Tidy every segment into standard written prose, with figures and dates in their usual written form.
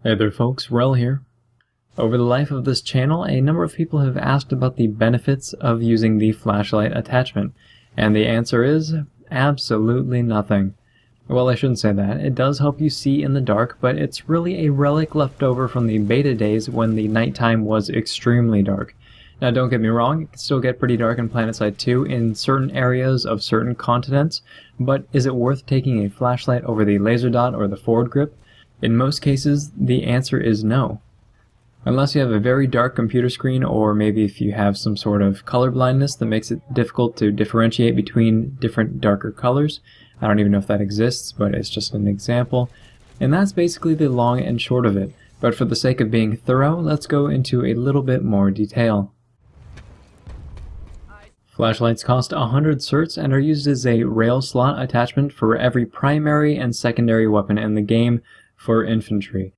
Hey there folks, Rel here. Over the life of this channel, a number of people have asked about the benefits of using the flashlight attachment, and the answer is absolutely nothing. Well, I shouldn't say that. It does help you see in the dark, but it's really a relic left over from the beta days when the nighttime was extremely dark. Now don't get me wrong, it can still get pretty dark in PlanetSide 2 in certain areas of certain continents, but is it worth taking a flashlight over the laser dot or the forward grip? In most cases, the answer is no. Unless you have a very dark computer screen, or maybe if you have some sort of color blindness that makes it difficult to differentiate between different darker colors. I don't even know if that exists, but it's just an example. And that's basically the long and short of it. But for the sake of being thorough, let's go into a little bit more detail. Flashlights cost 100 certs and are used as a rail slot attachment for every primary and secondary weapon in the game for infantry.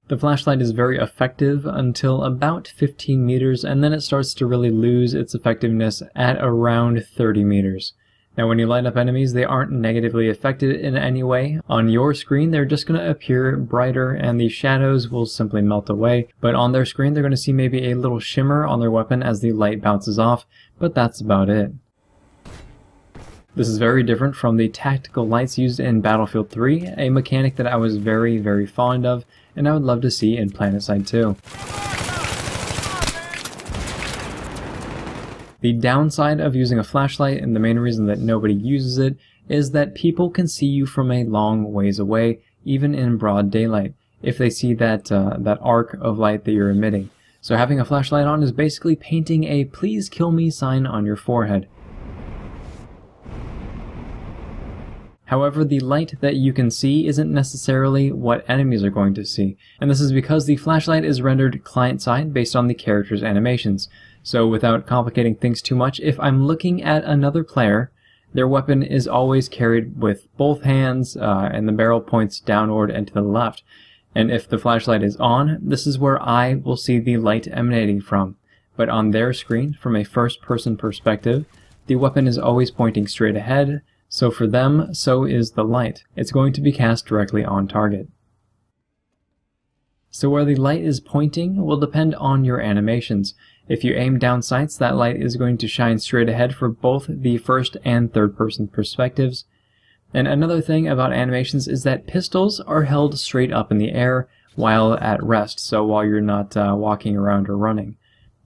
The flashlight is very effective until about 15 meters, and then it starts to really lose its effectiveness at around 30 meters. Now when you light up enemies, they aren't negatively affected in any way. On your screen, they're just going to appear brighter and the shadows will simply melt away, but on their screen they're going to see maybe a little shimmer on their weapon as the light bounces off, but that's about it. This is very different from the tactical lights used in Battlefield 3, a mechanic that I was very fond of, and I would love to see in PlanetSide 2. The downside of using a flashlight, and the main reason that nobody uses it, is that people can see you from a long ways away, even in broad daylight, if they see that arc of light that you're emitting. So having a flashlight on is basically painting a "please kill me" sign on your forehead. However, the light that you can see isn't necessarily what enemies are going to see, and this is because the flashlight is rendered client-side based on the character's animations. So without complicating things too much, if I'm looking at another player, their weapon is always carried with both hands and the barrel points downward and to the left. And if the flashlight is on, this is where I will see the light emanating from. But on their screen, from a first-person perspective, the weapon is always pointing straight ahead, so for them, so is the light. It's going to be cast directly on target. So where the light is pointing will depend on your animations. If you aim down sights, that light is going to shine straight ahead for both the first and third person perspectives. And another thing about animations is that pistols are held straight up in the air while at rest, so while you're not walking around or running.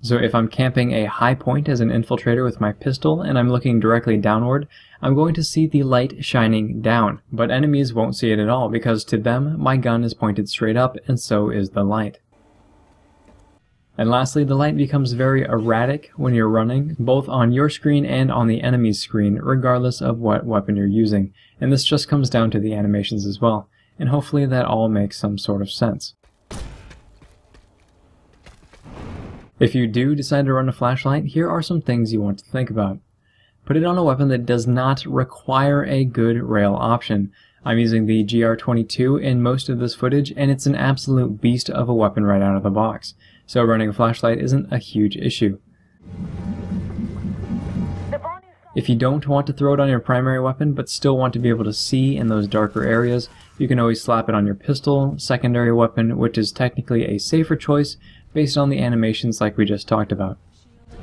So if I'm camping a high point as an infiltrator with my pistol and I'm looking directly downward, I'm going to see the light shining down, but enemies won't see it at all because to them my gun is pointed straight up and so is the light. And lastly, the light becomes very erratic when you're running, both on your screen and on the enemy's screen, regardless of what weapon you're using, and this just comes down to the animations as well, and hopefully that all makes some sort of sense. If you do decide to run a flashlight, here are some things you want to think about. Put it on a weapon that does not require a good rail option. I'm using the GR22 in most of this footage, and it's an absolute beast of a weapon right out of the box. So running a flashlight isn't a huge issue. If you don't want to throw it on your primary weapon, but still want to be able to see in those darker areas, you can always slap it on your pistol, secondary weapon, which is technically a safer choice based on the animations like we just talked about.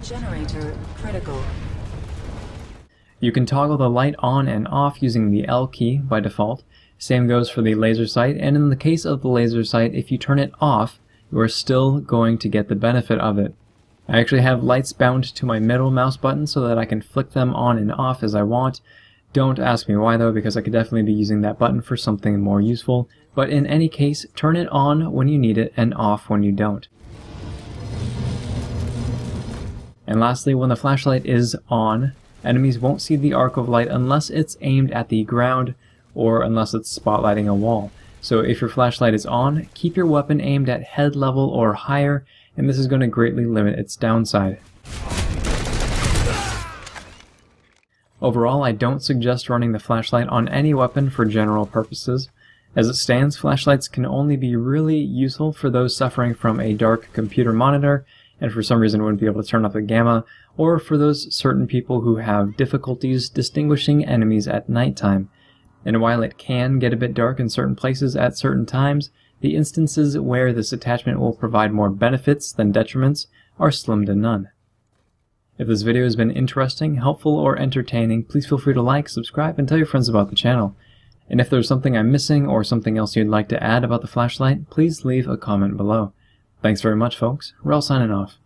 Generator critical. You can toggle the light on and off using the L key by default. Same goes for the laser sight, and in the case of the laser sight, if you turn it off, you are still going to get the benefit of it. I actually have lights bound to my middle mouse button so that I can flick them on and off as I want. Don't ask me why though, because I could definitely be using that button for something more useful. But in any case, turn it on when you need it and off when you don't. And lastly, when the flashlight is on, enemies won't see the arc of light unless it's aimed at the ground or unless it's spotlighting a wall. So if your flashlight is on, keep your weapon aimed at head level or higher, and this is going to greatly limit its downside. Overall, I don't suggest running the flashlight on any weapon for general purposes. As it stands, flashlights can only be really useful for those suffering from a dark computer monitor and for some reason wouldn't be able to turn off the gamma, or for those certain people who have difficulties distinguishing enemies at nighttime. And while it can get a bit dark in certain places at certain times, the instances where this attachment will provide more benefits than detriments are slim to none. If this video has been interesting, helpful, or entertaining, please feel free to like, subscribe, and tell your friends about the channel. And if there's something I'm missing or something else you'd like to add about the flashlight, please leave a comment below. Thanks very much, folks. We're all signing off.